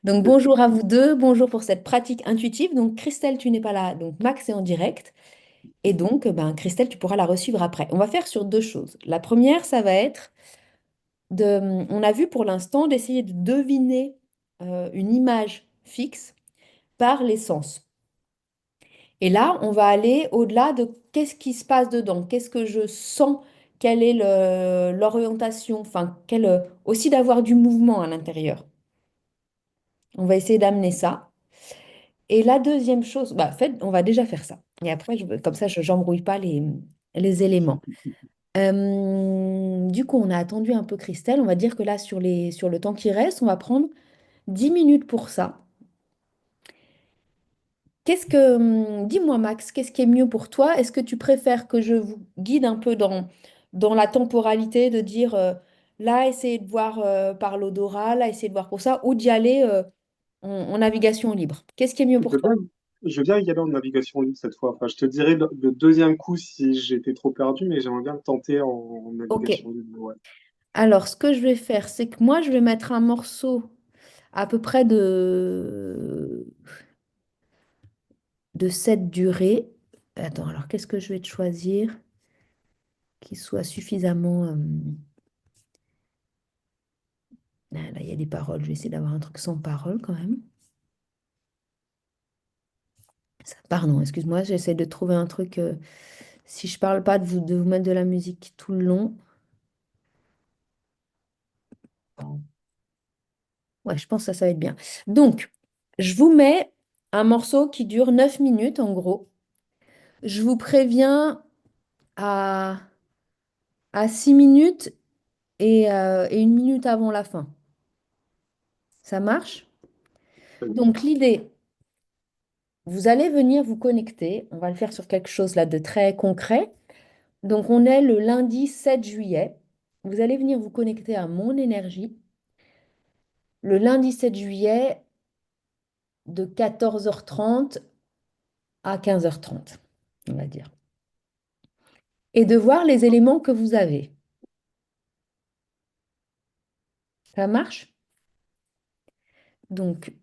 Donc bonjour à vous deux, bonjour pour cette pratique intuitive. Donc Christelle, tu n'es pas là, donc Max est en direct. Et donc, Christelle, tu pourras la resuivre après. On va faire sur deux choses. La première, ça va être on a vu pour l'instant d'essayer de deviner une image fixe par les sens. Et là, on va aller au-delà de qu'est-ce qui se passe dedans, qu'est-ce que je sens, quelle est l'orientation, enfin, aussi d'avoir du mouvement à l'intérieur. On va essayer d'amener ça. Et la deuxième chose, en fait, on va déjà faire ça. Et après, comme ça, je n'embrouille pas les éléments. Du coup, on a attendu un peu Christelle. On va dire que là, sur le temps qui reste, on va prendre 10 minutes pour ça. Dis-moi, Max, qu'est-ce qui est mieux pour toi? Est-ce que tu préfères que je vous guide un peu dans la temporalité, de dire là, essayez de voir par l'odorat, là, essayez de voir pour ça, ou d'y aller en navigation libre? Qu'est-ce qui est mieux Je pour veux toi? bien, je veux bien y aller en navigation libre cette fois. Enfin, je te dirai le deuxième coup si j'étais trop perdu, mais j'aimerais bien le tenter en Ok. navigation libre. Ouais. Alors, ce que je vais faire, c'est que moi, je vais mettre un morceau à peu près de cette durée. Attends, alors qu'est-ce que je vais te choisir qui soit suffisamment... Là, il y a des paroles. Je vais essayer d'avoir un truc sans paroles quand même. Pardon, excuse-moi, j'essaie de trouver un truc. Si je parle pas de vous mettre de la musique tout le long. Ouais, je pense que ça va être bien. Donc, je vous mets un morceau qui dure 9 minutes en gros. Je vous préviens à, à 6 minutes et 1 minute avant la fin. Ça marche? Très bien. Donc, l'idée, vous allez venir vous connecter. On va le faire sur quelque chose là de très concret. Donc, on est le lundi 7 juillet. Vous allez venir vous connecter à mon énergie le lundi 7 juillet de 14h30 à 15h30, on va dire. Et de voir les éléments que vous avez. Ça marche? Donc,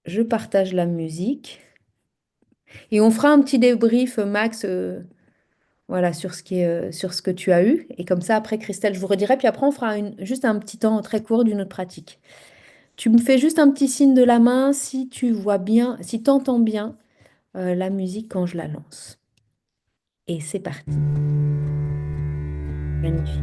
je partage la musique et on fera un petit débrief, Max, voilà, sur ce que tu as eu. Et comme ça, après, Christelle, je vous redirai. Puis après, on fera juste un petit temps très court d'une autre pratique. Tu me fais juste un petit signe de la main si tu vois bien, si tu entends bien la musique quand je la lance. Et c'est parti. Magnifique.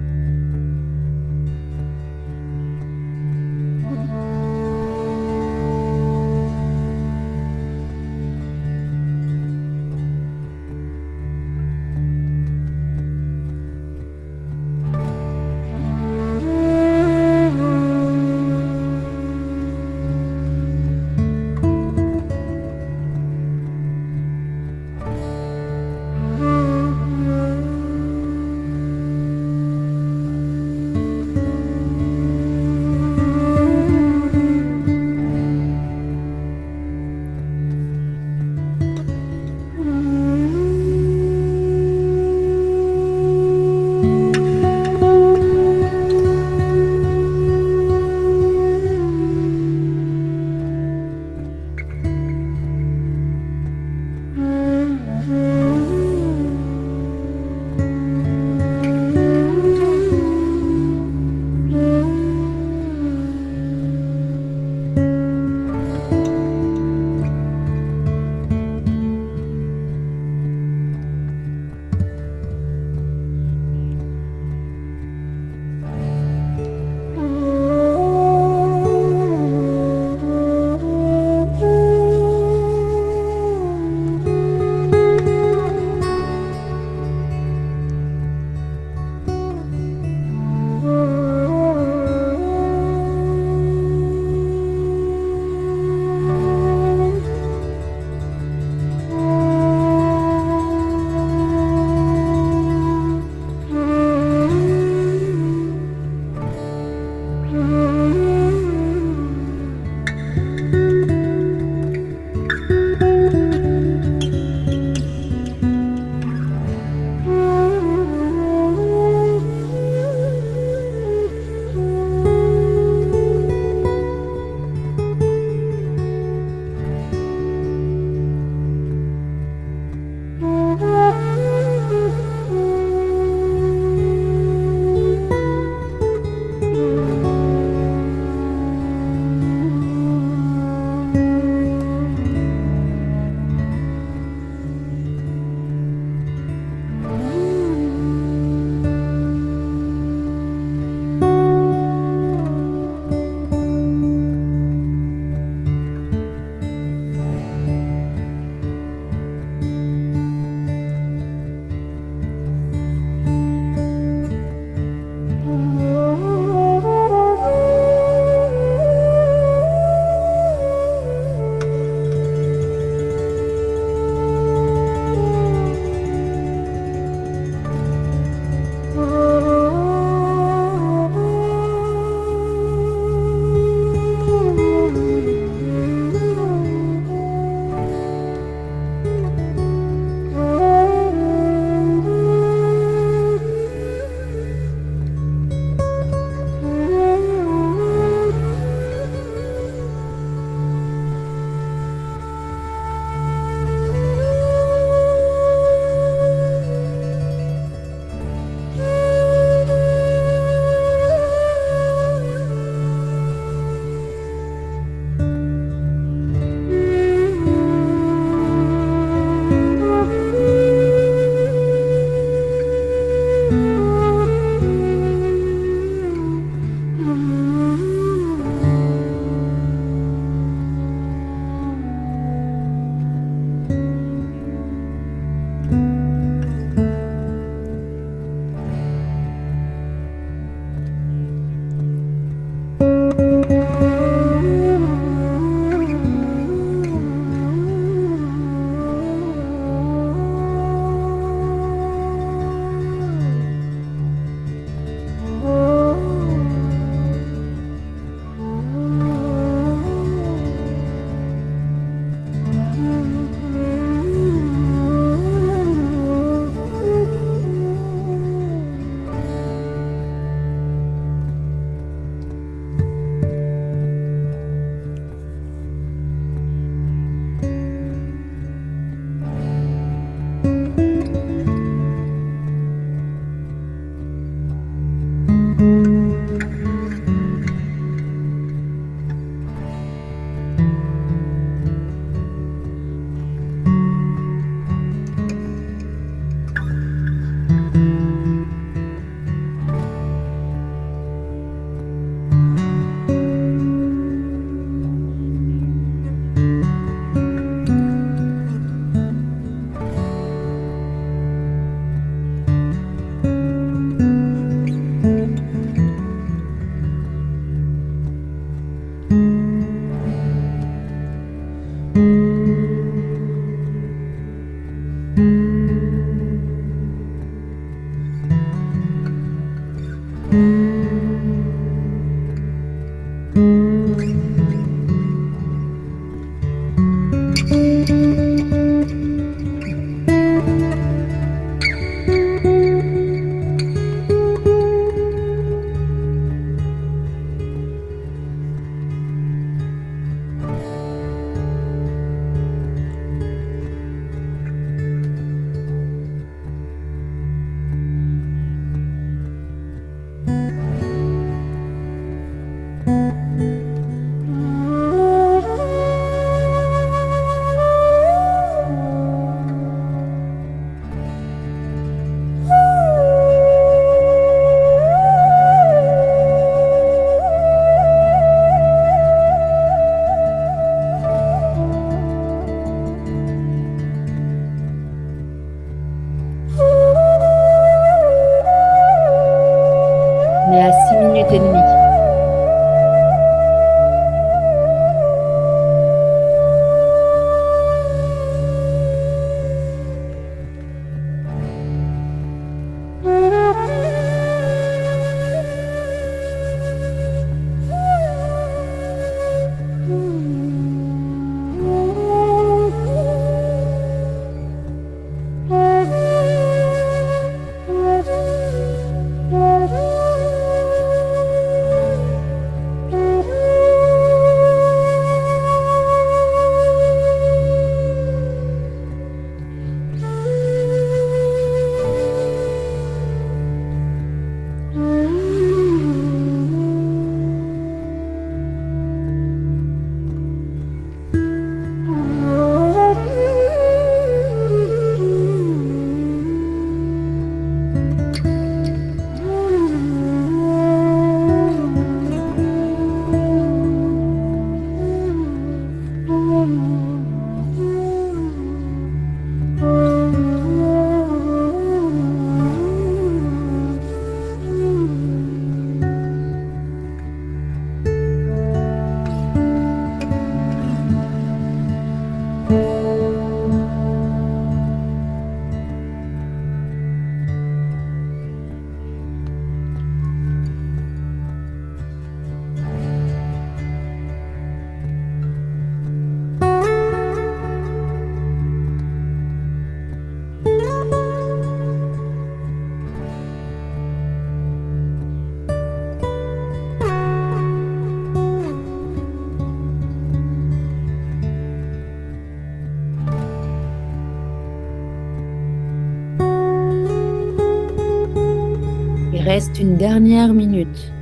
reste une dernière minute.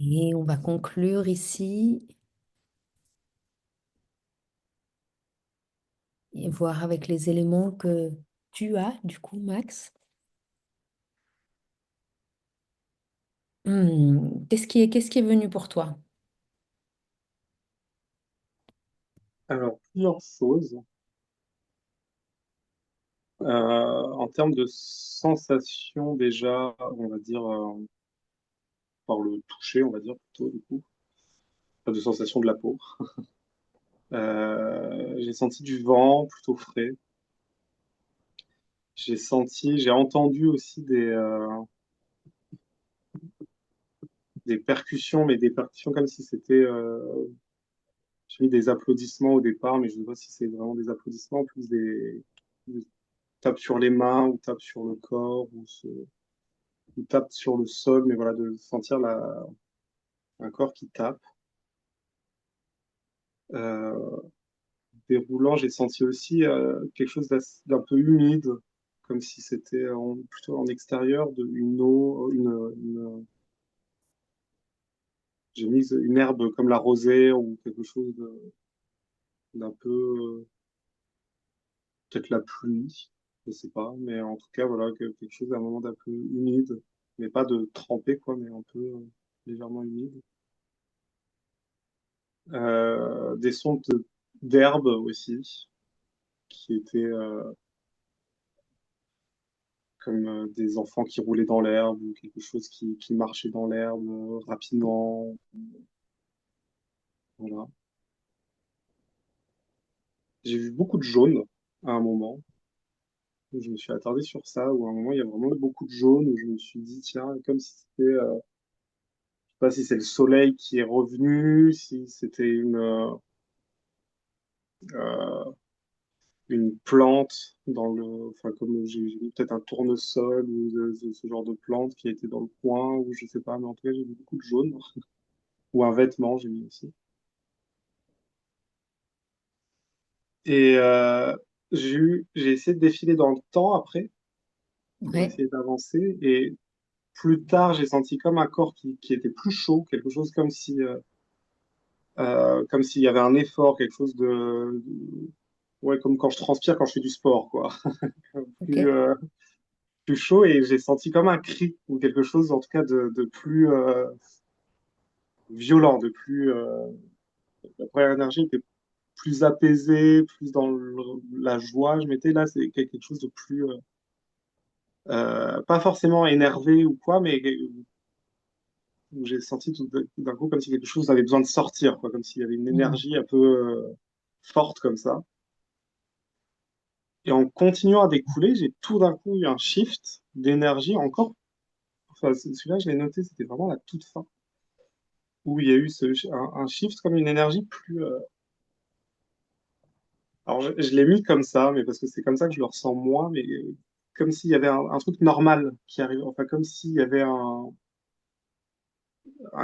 Et on va conclure ici et voir avec les éléments que tu as, du coup, Max. Qu'est-ce qui est venu pour toi? Alors, plusieurs choses. En termes de sensations, déjà, on va dire, par le toucher, on va dire plutôt, du coup, pas de sensation de la peau. J'ai senti du vent plutôt frais. J'ai entendu aussi des percussions, mais des percussions comme si c'était, j'ai mis des applaudissements au départ, mais je ne sais pas si c'est vraiment des applaudissements, plus des tapes sur les mains, ou tapes sur le corps, ou tapes sur le sol, mais voilà, de sentir un corps qui tape. Euh, Déroulant, j'ai senti aussi quelque chose d'un peu humide, comme si c'était plutôt en extérieur, une eau, j'ai mis une herbe comme la rosée ou quelque chose d'un peu, peut-être la pluie, je sais pas, mais en tout cas, voilà, quelque chose à un moment d'un peu humide, mais pas de trempé, quoi, mais un peu légèrement humide. Des sons d'herbe aussi, qui étaient comme des enfants qui roulaient dans l'herbe ou quelque chose qui marchait dans l'herbe rapidement. Voilà. J'ai vu beaucoup de jaune à un moment. Je me suis attardé sur ça, où à un moment il y a vraiment eu beaucoup de jaune, où je me suis dit, tiens, comme si c'était, je sais pas si c'est le soleil qui est revenu, si c'était euh, une plante enfin comme j'ai vu peut-être un tournesol ou ce genre de plante qui était dans le coin, ou je sais pas, mais en tout cas j'ai vu beaucoup de jaune, ou un vêtement, j'ai mis aussi. Et j'ai essayé de défiler dans le temps après pour Ouais, essayer d'avancer. Et plus tard, j'ai senti comme un corps qui était plus chaud, quelque chose comme s'il y avait un effort, quelque chose ouais, comme quand je transpire quand je fais du sport, quoi. ok. Plus, plus chaud, et j'ai senti comme un cri ou quelque chose, en tout cas, de plus violent, de plus. La première énergie était plus apaisée, plus dans la joie. Je m'étais là, c'est quelque chose de plus. Pas forcément énervé ou quoi, mais où j'ai senti tout d'un coup comme si quelque chose avait besoin de sortir, quoi, comme s'il y avait une Mhm. énergie un peu forte comme ça. Et en continuant à découler, j'ai tout d'un coup eu un shift d'énergie encore. Enfin, celui-là, je l'ai noté, c'était vraiment la toute fin, où il y a eu un shift comme une énergie plus. Alors, je l'ai mis comme ça, mais parce que c'est comme ça que je le ressens moi, mais comme s'il y avait un truc normal qui arrivait, enfin, comme s'il y avait un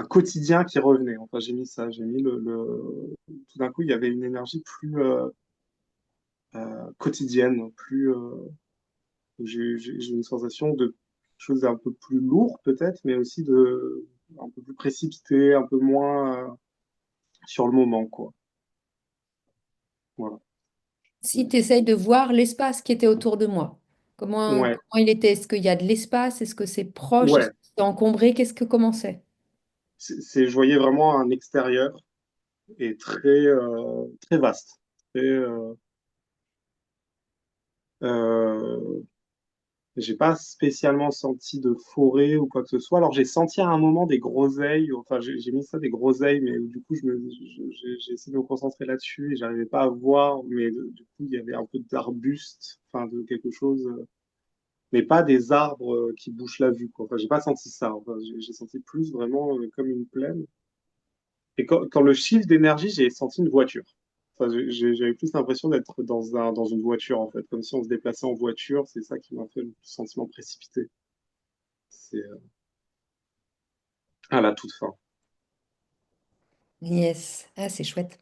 quotidien qui revenait. Enfin, j'ai mis ça, j'ai mis tout d'un coup, il y avait une énergie plus quotidienne, j'ai une sensation de choses un peu plus lourd peut-être, mais aussi un peu plus précipité, un peu moins sur le moment, quoi. Voilà. Si tu essayes de voir l'espace qui était autour de moi, comment, Ouais, comment il était? Est-ce qu'il y a de l'espace? Est-ce que c'est proche? Est-ce ouais. que c'est encombré? Qu'est-ce que comment c'est? Je voyais vraiment un extérieur et très vaste. Et, euh, j'ai pas spécialement senti de forêt ou quoi que ce soit. Alors j'ai senti à un moment des groseilles, enfin j'ai mis ça des groseilles, mais du coup j'ai essayé de me concentrer là-dessus et j'arrivais pas à voir, mais du coup il y avait un peu d'arbustes, enfin de quelque chose, mais pas des arbres qui bouchent la vue, quoi. Enfin j'ai pas senti ça. Enfin, j'ai senti plus vraiment comme une plaine. Et quand le shift d'énergie, j'ai senti une voiture. Enfin, j'avais plus l'impression d'être dans une voiture, en fait, comme si on se déplaçait en voiture. C'est ça qui m'a fait le sentiment précipité. C'est à la toute fin. Yes, ah, c'est chouette.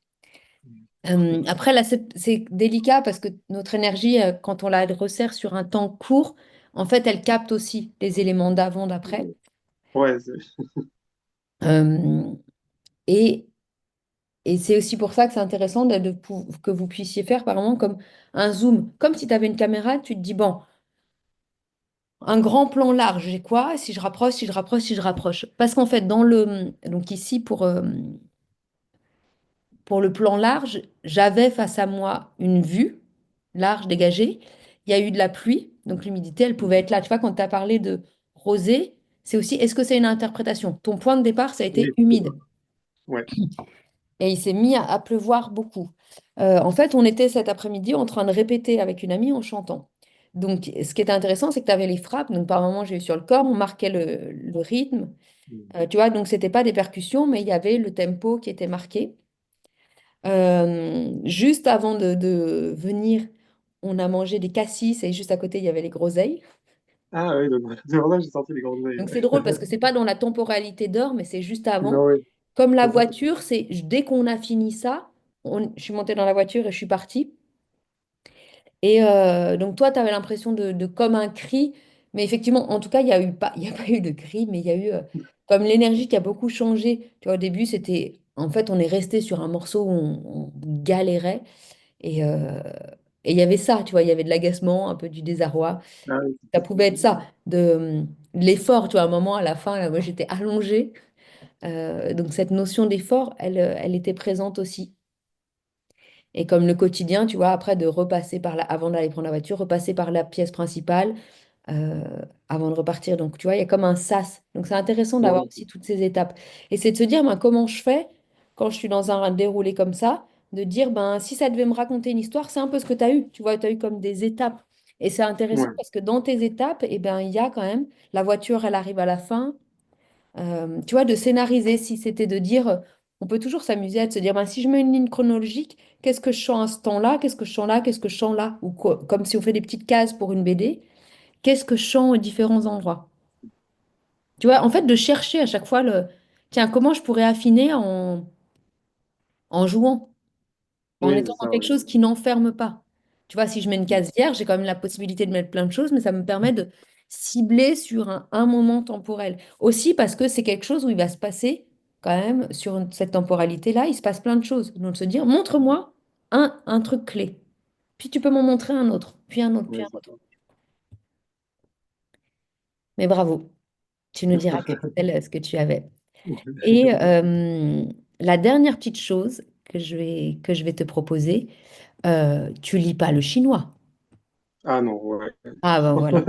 Après, là, c'est délicat parce que notre énergie, quand on la resserre sur un temps court, en fait, elle capte aussi les éléments d'avant, d'après. Ouais, Euh, et et c'est aussi pour ça que c'est intéressant que vous puissiez faire, par exemple, comme un zoom. Comme si tu avais une caméra, tu te dis, bon, un grand plan large, j'ai quoi? Si je rapproche, si je rapproche, si je rapproche. Parce qu'en fait, donc ici, pour le plan large, j'avais face à moi une vue large, dégagée. Il y a eu de la pluie, donc l'humidité, elle pouvait être là. Tu vois, quand tu as parlé de rosée, c'est aussi, est-ce que c'est une interprétation? Ton point de départ, ça a été oui, c'est ça. humide. Ouais, Et il s'est mis à pleuvoir beaucoup. En fait, on était cet après-midi en train de répéter avec une amie en chantant. Donc, ce qui était intéressant, c'est que tu avais les frappes. Donc, par moments, j'ai eu sur le corps, on marquait le rythme. Tu vois, donc, c'était pas des percussions, mais il y avait le tempo qui était marqué. Juste avant de venir, on a mangé des cassis et juste à côté, il y avait les groseilles. ah oui, donc voilà, c'est pour ça que j'ai sorti les grandes Donc oreilles. c'est drôle parce que c'est pas dans la temporalité d'heure, mais c'est juste avant. Non, oui. Comme la voiture, c'est dès qu'on a fini ça, je suis montée dans la voiture et je suis partie. Et donc toi, tu avais l'impression de comme un cri, mais effectivement, en tout cas, il y a pas eu de cri, mais il y a eu comme l'énergie qui a beaucoup changé. Tu vois, au début, c'était, en fait, on est resté sur un morceau où on galérait. Et et il y avait ça, tu vois, il y avait de l'agacement, un peu du désarroi. Ah oui, Ça c'était ça. pouvait être ça, de l'effort, tu vois, à un moment, à la fin, là, moi j'étais allongée. Donc cette notion d'effort, elle était présente aussi. Et comme le quotidien, tu vois, après de repasser par là, avant d'aller prendre la voiture, repasser par la pièce principale euh, avant de repartir. Donc, tu vois, il y a comme un sas. Donc, c'est intéressant d'avoir Ouais, aussi toutes ces étapes. Et c'est de se dire, ben, comment je fais quand je suis dans un déroulé comme ça, de dire, ben, si ça devait me raconter une histoire, c'est un peu ce que tu as eu. Tu vois, tu as eu comme des étapes. Et c'est intéressant ouais, parce que dans tes étapes, eh ben, il y a quand même la voiture, elle arrive à la fin. Tu vois, de scénariser, si c'était de dire, on peut toujours s'amuser à se dire, ben, si je mets une ligne chronologique, qu'est-ce que je sens à ce temps-là, qu'est-ce que je sens là, qu'est-ce que je sens là, ou comme si on fait des petites cases pour une BD, qu'est-ce que je sens aux différents endroits. Tu vois, en fait, de chercher à chaque fois tiens, comment je pourrais affiner en jouant, en oui, étant c'est dans ça, quelque ouais. chose qui n'enferme pas. Tu vois, si je mets une case vierge, j'ai quand même la possibilité de mettre plein de choses, mais ça me permet de cibler sur un moment temporel. Aussi parce que c'est quelque chose où il va se passer, quand même, sur cette temporalité-là, il se passe plein de choses. Donc, se dire, montre-moi un truc clé. Puis tu peux m'en montrer un autre, puis un autre, puis Ouais, un c'est autre. ça. Mais bravo, tu nous diras, Christelle, ce que tu avais. Et la dernière petite chose que je vais te proposer, tu lis pas le chinois. Ah non, ouais. Ah ben voilà.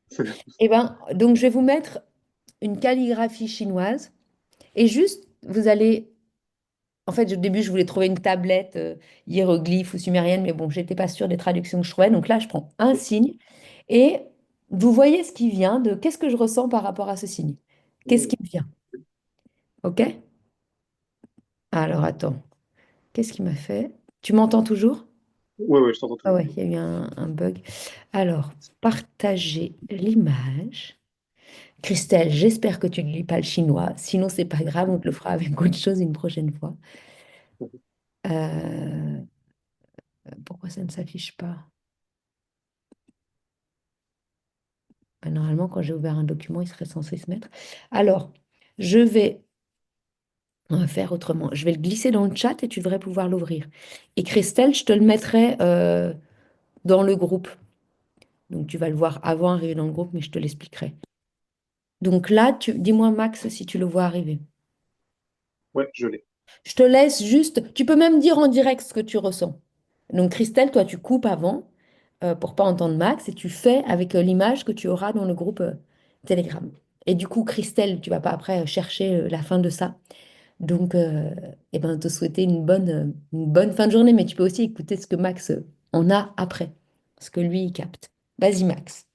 C'est- Et ben donc je vais vous mettre une calligraphie chinoise et juste vous allez en fait au début je voulais trouver une tablette hiéroglyphe ou sumérienne mais bon j'étais pas sûre des traductions que je trouvais donc là je prends un signe et vous voyez ce qui vient de qu'est-ce que je ressens par rapport à ce signe. Qu'est-ce qui me vient? OK? Alors attends, qu'est-ce qui m'a fait? Tu m'entends toujours? Ouais, ouais, je t'entends Ah toujours. ouais, il y a eu un bug. Alors, partager l'image. Christelle, j'espère que tu ne lis pas le chinois. Sinon, c'est pas grave, on te le fera avec autre chose une prochaine fois. Euh, pourquoi ça ne s'affiche pas? Normalement, quand j'ai ouvert un document, il serait censé se mettre. Alors, je vais on va faire autrement. Je vais le glisser dans le chat et tu devrais pouvoir l'ouvrir. Et Christelle, je te le mettrai dans le groupe. Donc, tu vas le voir avant d'arriver dans le groupe, mais je te l'expliquerai. Donc là, dis-moi, Max, si tu le vois arriver. Ouais, je l'ai. Je te laisse juste, tu peux même dire en direct ce que tu ressens. Donc Christelle, toi, tu coupes avant pour pas entendre Max et tu fais avec l'image que tu auras dans le groupe Telegram. Et du coup, Christelle, tu vas pas après chercher la fin de ça. Donc, eh ben, te souhaiter une bonne fin de journée, mais tu peux aussi écouter ce que Max en a après, ce que lui, il capte. Vas-y, Max.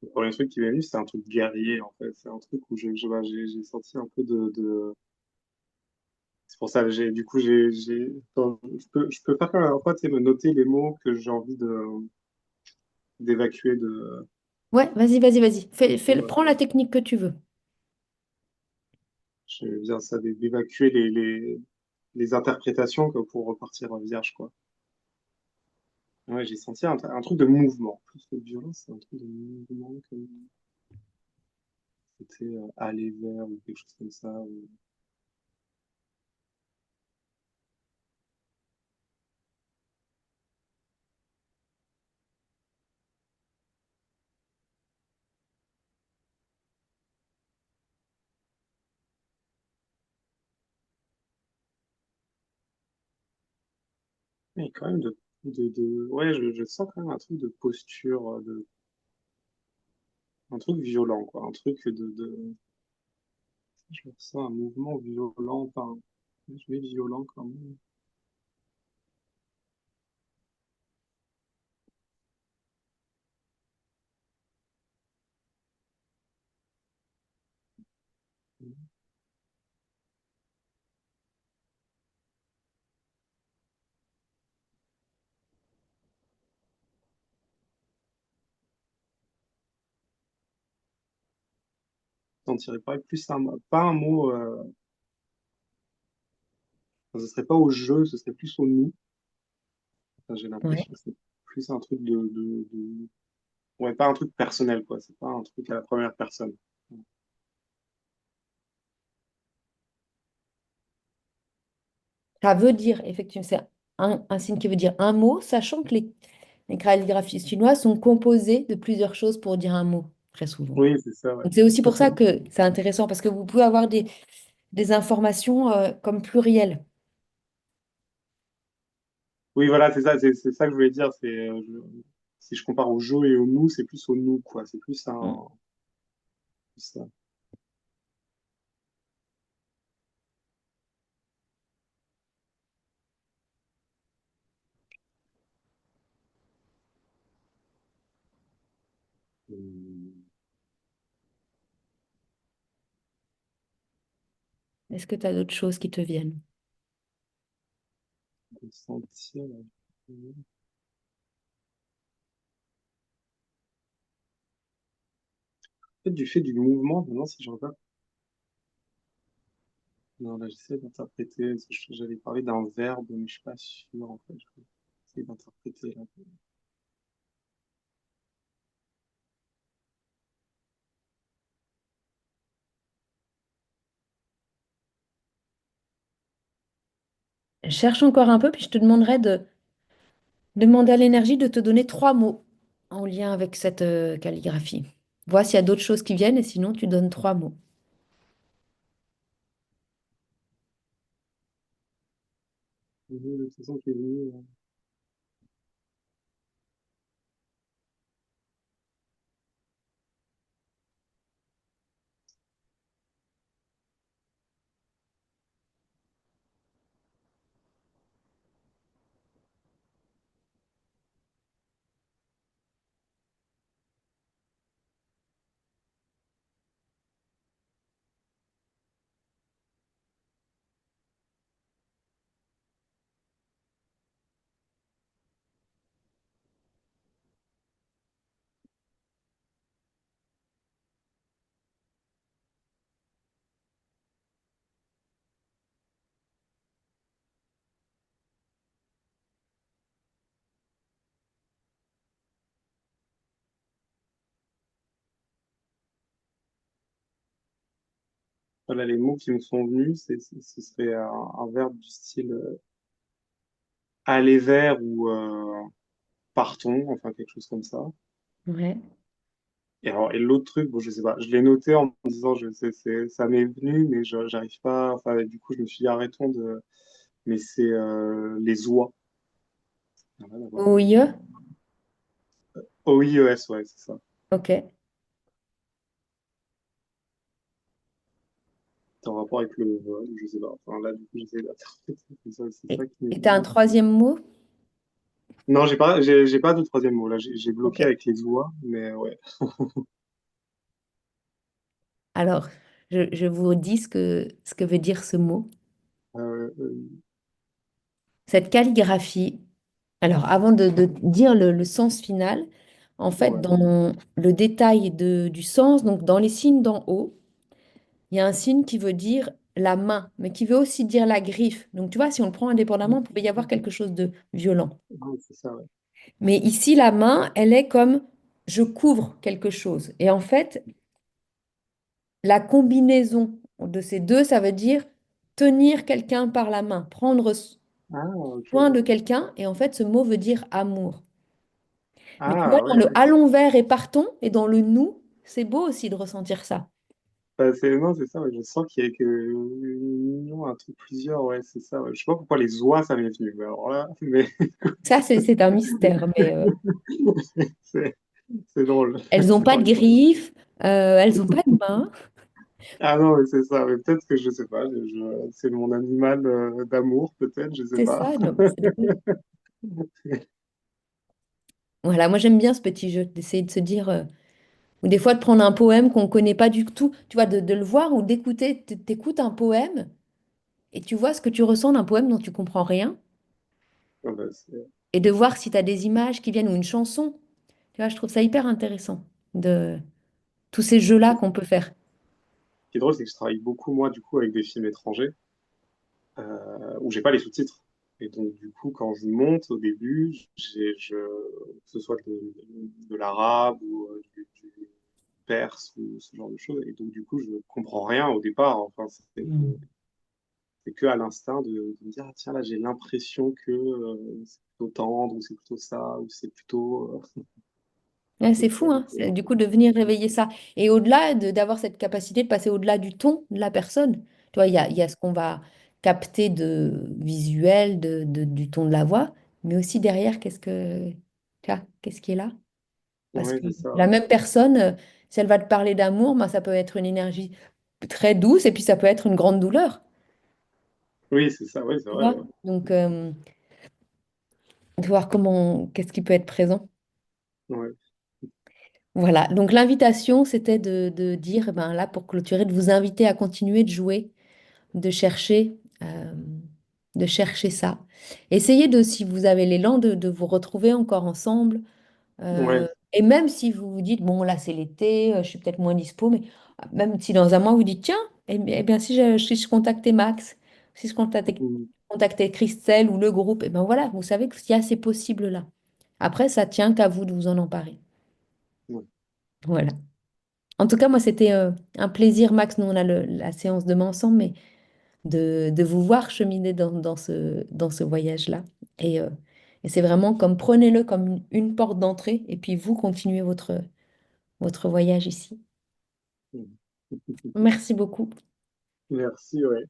Le premier truc qui m'est venu, c'est un truc guerrier, en fait. C'est un truc où bah, j'ai senti un peu C'est pour ça que du coup, attends, je peux faire comme la dernière fois, tu sais, me noter les mots que j'ai envie d'évacuer Ouais, vas-y, vas-y. ouais, Prends la technique que tu veux. j'aime bien ça, d'évacuer les interprétations quoi, pour repartir vierge, quoi. Ouais, j'ai senti un truc de mouvement. Plus que de violence, c'est un truc de mouvement, comme c'était aller vers ou quelque chose comme ça. Mais quand même ouais, je sens quand même un truc de posture, un truc violent, quoi. Un truc je ressens un mouvement violent, enfin, je mets violent quand même. Je sentirais pas plus pas un mot, enfin, ce serait pas au jeu, ce serait plus au nous. Enfin, j'ai Ouais. l'impression que c'est plus un truc ouais, pas un truc personnel, quoi. C'est pas un truc à la première personne. Ça veut dire, effectivement, c'est un signe qui veut dire un mot, sachant que les calligraphies chinoises sont composées de plusieurs choses pour dire un mot, très souvent. Oui, c'est ça, ouais. Donc c'est aussi pour ça que c'est intéressant, parce que vous pouvez avoir des informations comme plurielles. Oui, voilà, c'est ça, c'est ça que je voulais dire. Si je compare au jeu et au nous, c'est plus au nous, quoi. C'est plus Mm. ça. Hum, Est-ce que tu as d'autres choses qui te viennent? de sentir. En fait, du fait du mouvement, maintenant, si je regarde. Non, là, j'essaie d'interpréter. Parce que j'avais parlé d'un verbe, mais je suis pas sûr, en fait. J'essaie d'interpréter, là. Cherche encore un peu, puis je te demanderai de demander à l'énergie de te donner trois mots en lien avec cette calligraphie. Vois s'il y a d'autres choses qui viennent, et sinon tu donnes trois mots. De toute façon, qui est venu, voilà, les mots qui me sont venus, ce serait un verbe du style aller vers ou partons, enfin quelque chose comme ça. Ouais. Et l'autre truc, bon, je sais pas, je l'ai noté en me disant, ça m'est venu, mais j'arrive pas. Enfin, du coup, je me suis dit, arrêtons de. Mais c'est les oies. Rien à voir. Oui, OIES, ouais, c'est ça. ok. C'est en rapport avec le vol, je sais pas. Enfin, là, du coup, j'essaie d'interpréter. C'est ça qui m'est Et t'as un venu. troisième mot? Non, j'ai pas de troisième mot. Là, j'ai Ok. bloqué avec les oies, mais ouais. Alors, je vous dis ce que veut dire ce mot. Euh, euh, Cette calligraphie, alors avant de dire le sens final, en fait, ouais. dans le détail du sens, donc dans les signes d'en haut, il y a un signe qui veut dire la main, mais qui veut aussi dire la griffe. Donc, tu vois, si on le prend indépendamment, il peut y avoir quelque chose de violent. Ouais, c'est ça, ouais. Mais ici, la main, elle est comme je couvre quelque chose. Et en fait, la combinaison de ces deux, ça veut dire tenir quelqu'un par la main, prendre Ah, ok. soin de quelqu'un. Et en fait, ce mot veut dire amour. Mais tu vois, Ah, dans ouais, le d'accord. allons vers et partons et dans le nous, c'est beau aussi de ressentir ça. Non, c'est ça, ouais. Je sens qu'il y a que une union, un truc, plusieurs, ouais, c'est ça. Ouais. Je sais pas pourquoi les oies, ça m'est venu. Mais alors là, mais Ça, c'est un mystère, mais c'est c'est drôle. elles n'ont C'est pas de drôle. griffes, elles n'ont pas de mains. Ah non, mais c'est ça. Mais peut-être que je sais pas. C'est mon animal d'amour, peut-être, je sais C'est pas. ça, non, c'est drôle. Voilà, moi j'aime bien ce petit jeu, d'essayer de se dire, ou des fois de prendre un poème qu'on ne connaît pas du tout, tu vois, de le voir ou d'écouter, t'écoutes un poème et tu vois ce que tu ressens d'un poème dont tu comprends rien, Ah bah, et de voir si tu as des images qui viennent ou une chanson. Tu vois, je trouve ça hyper intéressant, de tous ces jeux-là qu'on peut faire. ce qui est drôle, c'est que je travaille beaucoup, moi, du coup, avec des films étrangers où j'ai pas les sous-titres. Et donc, du coup, quand je monte au début, que ce soit de l'arabe ou du perse ou ce genre de choses. Et donc, du coup, je comprends rien au départ. Enfin, Mm. c'est que à l'instinct de me dire, ah, tiens, là, j'ai l'impression que c'est plutôt tendre, ou c'est plutôt ça, ou c'est plutôt. Ouais, c'est Donc, fou, hein, du coup, de venir réveiller ça. Et au-delà d'avoir cette capacité de passer au-delà du ton de la personne, tu vois, il y a ce qu'on va capter de visuel, du ton de la voix, mais aussi derrière, tu vois, qu'est-ce qui est là? Parce ouais, que c'est ça. la Ouais. même personne, si elle va te parler d'amour, ben, ça peut être une énergie très douce et puis ça peut être une grande douleur, Oui, c'est ça, oui, c'est tu vrai. vois. Ouais. Donc, de voir qu'est-ce qui peut être présent. Ouais. Voilà, donc l'invitation, c'était de dire, ben là, pour clôturer, de vous inviter à continuer de jouer, de chercher, euh, de chercher ça. Essayez de, si vous avez l'élan, de vous retrouver encore ensemble. Ouais. Et même si vous vous dites, bon, là, c'est l'été, je suis peut-être moins dispo, mais même si dans un mois, vous dites, tiens, eh bien, si je contactais Max, si je Mm. contactais Christelle ou le groupe, et ben voilà, vous savez qu'il y a ces possibles-là. Après, ça tient qu'à vous de vous en emparer. Ouais. Voilà. En tout cas, moi, c'était un plaisir, Max. Nous, on a la séance demain ensemble, mais de vous voir cheminer dans ce voyage-là. Et, euh, et c'est vraiment comme prenez-le comme une porte d'entrée, et puis vous continuez votre voyage ici. Mm. Merci beaucoup. Merci, ouais.